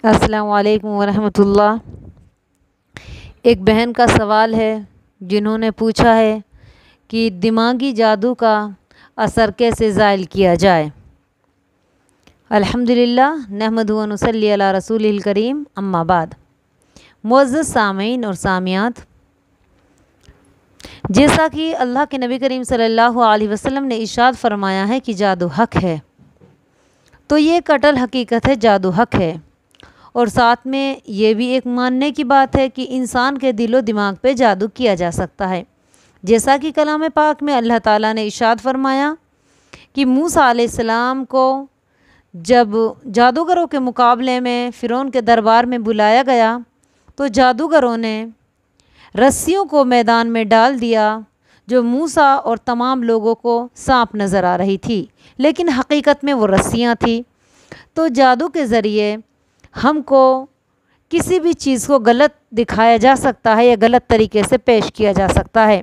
السلام علیکم ورحمۃ اللہ۔ ایک بہن کا سوال ہے جنہوں نے پوچھا ہے کہ دماغی جادو کا اثر کیسے زائل کیا جائے۔ الحمدللہ نحمدہ و نصلی علی رسول الکریم، اما بعد۔ معزز سامعین اور سامعات، جیسا کہ اللہ کے نبی کریم صلی اللہ علیہ وسلم نے ارشاد فرمایا ہے کہ جادو حق ہے، تو یہ کٹل حقیقت ہے، جادو حق ہے۔ اور ساتھ میں یہ بھی ایک ماننے کی بات ہے کہ انسان کے دل و دماغ پہ جادو کیا جا سکتا ہے، جیسا کہ کلام پاک میں اللہ تعالیٰ نے ارشاد فرمایا کہ موسیٰ علیہ السلام کو جب جادوگروں کے مقابلے میں فرعون کے دربار میں بلایا گیا تو جادوگروں نے رسیوں کو میدان میں ڈال دیا جو موسیٰ اور تمام لوگوں کو سانپ نظر آ رہی تھی، لیکن حقیقت میں وہ رسیاں تھیں۔ تو جادو کے ذریعے ہم کو کسی بھی چیز کو غلط دکھایا جا سکتا ہے یا غلط طریقے سے پیش کیا جا سکتا ہے۔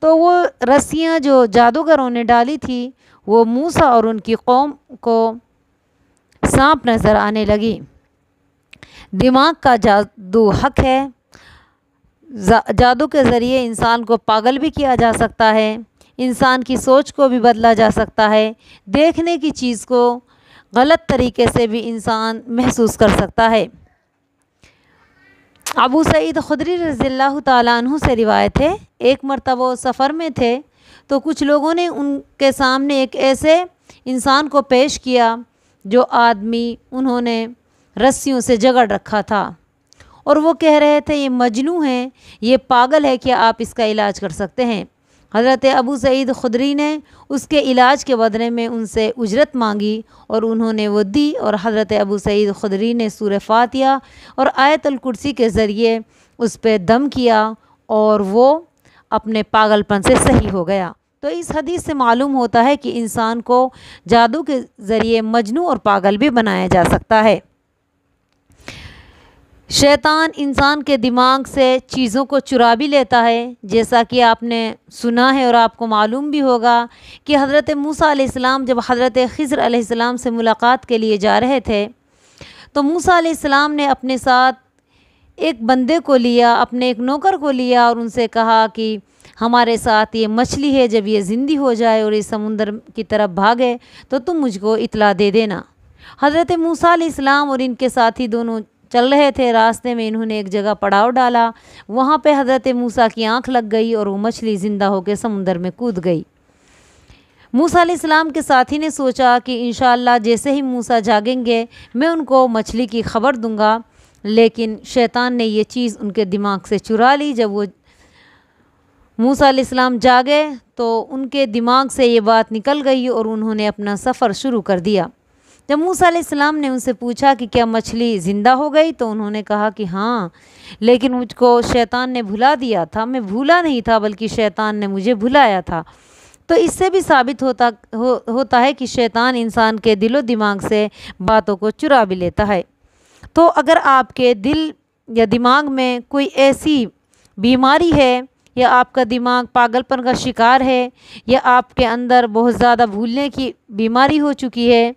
تو وہ رسیاں جو جادوگروں نے ڈالی تھی وہ موسیٰ اور ان کی قوم کو سانپ نظر آنے لگی۔ دماغ کا جادو حق ہے۔ جادو کے ذریعے انسان کو پاگل بھی کیا جا سکتا ہے، انسان کی سوچ کو بھی بدلا جا سکتا ہے، دیکھنے کی چیز کو غلط طریقے سے بھی انسان محسوس کر سکتا ہے۔ ابو سعید خدری رضی اللہ تعالیٰ عنہ سے روایت ہے، ایک مرتبہ وہ سفر میں تھے تو کچھ لوگوں نے ان کے سامنے ایک ایسے انسان کو پیش کیا جو آدمی انہوں نے رسیوں سے جگڑ رکھا تھا، اور وہ کہہ رہے تھے یہ مجنون ہے، یہ پاگل ہے، کیا آپ اس کا علاج کر سکتے ہیں؟ حضرت ابو سعید خدری نے اس کے علاج کے بدلے میں ان سے اجرت مانگی اور انہوں نے وہ دی، اور حضرت ابو سعید خدری نے سورہ فاتحہ اور آیت الکرسی کے ذریعے اس پہ دم کیا اور وہ اپنے پاگل پن سے صحیح ہو گیا۔ تو اس حدیث سے معلوم ہوتا ہے کہ انسان کو جادو کے ذریعے مجنون اور پاگل بھی بنایا جا سکتا ہے۔ شیطان انسان کے دماغ سے چیزوں کو چرا بھی لیتا ہے، جیسا کہ آپ نے سنا ہے اور آپ کو معلوم بھی ہوگا کہ حضرت موسیٰ علیہ السلام جب حضرت خضر علیہ السلام سے ملاقات کے لیے جا رہے تھے تو موسیٰ علیہ السلام نے اپنے ساتھ ایک بندے کو لیا، اپنے ایک نوکر کو لیا اور ان سے کہا کہ ہمارے ساتھ یہ مچھلی ہے، جب یہ زندہ ہو جائے اور اس سمندر کی طرف بھاگے تو تم مجھ کو اطلاع دے دینا۔ حضرت موسیٰ علیہ السلام اور ان کے ساتھی دونوں چل رہے تھے، راستے میں انہوں نے ایک جگہ پڑاؤ ڈالا، وہاں پہ حضرت موسیٰ کی آنکھ لگ گئی اور وہ مچھلی زندہ ہو کے سمندر میں کود گئی۔ موسیٰ علیہ السلام کے ساتھی نے سوچا کہ انشاءاللہ جیسے ہی موسیٰ جاگیں گے میں ان کو مچھلی کی خبر دوں گا، لیکن شیطان نے یہ چیز ان کے دماغ سے چرا لی۔ جب وہ موسیٰ علیہ السلام جاگے تو ان کے دماغ سے یہ بات نکل گئی اور انہوں نے اپنا سفر شروع کر دیا۔ جب موسیٰ علیہ السلام نے ان سے پوچھا کہ کیا مچھلی زندہ ہو گئی تو انہوں نے کہا کہ ہاں، لیکن مجھ کو شیطان نے بھلا دیا تھا، میں بھولا نہیں تھا بلکہ شیطان نے مجھے بھلایا تھا۔ تو اس سے بھی ثابت ہوتا ہے کہ شیطان انسان کے دل و دماغ سے باتوں کو چرا بھی لیتا ہے۔ تو اگر آپ کے دل یا دماغ میں کوئی ایسی بیماری ہے یا آپ کا دماغ پاگل پن کا شکار ہے یا آپ کے اندر بہت زیادہ بھولنے کی بیماری ہو چکی ہے،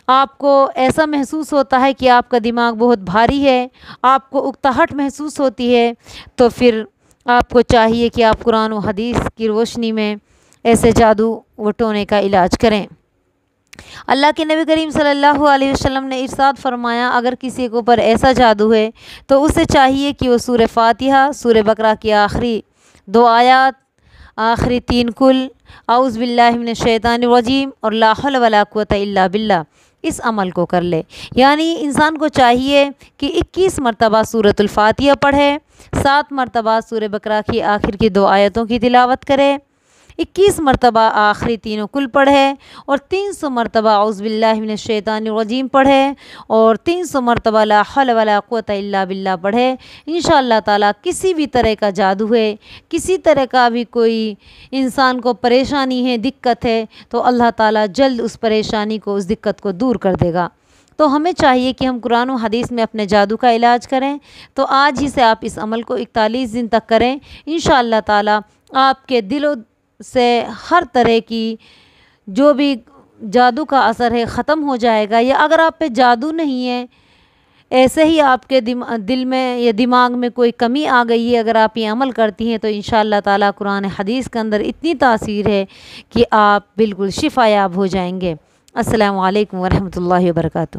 آپ کو ایسا محسوس ہوتا ہے کہ آپ کا دماغ بہت بھاری ہے، آپ کو اکتاہٹ محسوس ہوتی ہے، تو پھر آپ کو چاہیے کہ آپ قرآن و حدیث کی روشنی میں ایسے جادو و ٹونے کا علاج کریں۔ اللہ کے نبی کریم صلی اللہ علیہ وسلم نے ارشاد فرمایا اگر کسی کے اوپر ایسا جادو ہے تو اسے چاہیے کہ وہ سورہ فاتحہ، سورہ بقرہ کی آخری 2 آیات، آخری 3 کل، اعوذ باللہ من الشیطان الرجیم اور لا حول ولا قوۃ الا باللہ، اس عمل کو کر لے۔ یعنی انسان کو چاہیے کہ 21 مرتبہ سورۃ الفاتحہ پڑھے، 7 مرتبہ سورہ بقرہ کی آخر کی 2 آیتوں کی تلاوت کرے، 21 مرتبہ آخری 3 کل پڑھے اور 300 مرتبہ اعوذ باللہ من الشیطان الرجیم پڑھے اور 300 مرتبہ لا حول ولا قوۃ الا باللہ پڑھے۔ انشاءاللہ تعالیٰ کسی بھی طرح کا جادو ہے، کسی طرح کا بھی کوئی انسان کو پریشانی ہے، دقت ہے، تو اللہ تعالیٰ جلد اس پریشانی کو، اس دقت کو دور کر دے گا۔ تو ہمیں چاہیے کہ ہم قرآن و حدیث میں اپنے جادو کا علاج کریں۔ تو آج ہی سے آپ اس عمل کو 41 دن تک کریں، انشاءاللہ تعالیٰ آپ کے دل و سے ہر طرح کی جو بھی جادو کا اثر ہے ختم ہو جائے گا۔ یا اگر آپ پہ جادو نہیں ہے ایسے ہی آپ کے دل میں یا دماغ میں کوئی کمی آ گئی ہے، اگر آپ یہ عمل کرتی ہیں تو انشاءاللہ تعالیٰ قرآن حدیث کے اندر اتنی تاثیر ہے کہ آپ بالکل شفا یاب ہو جائیں گے۔ السلام علیکم ورحمۃ اللہ وبرکاتہ۔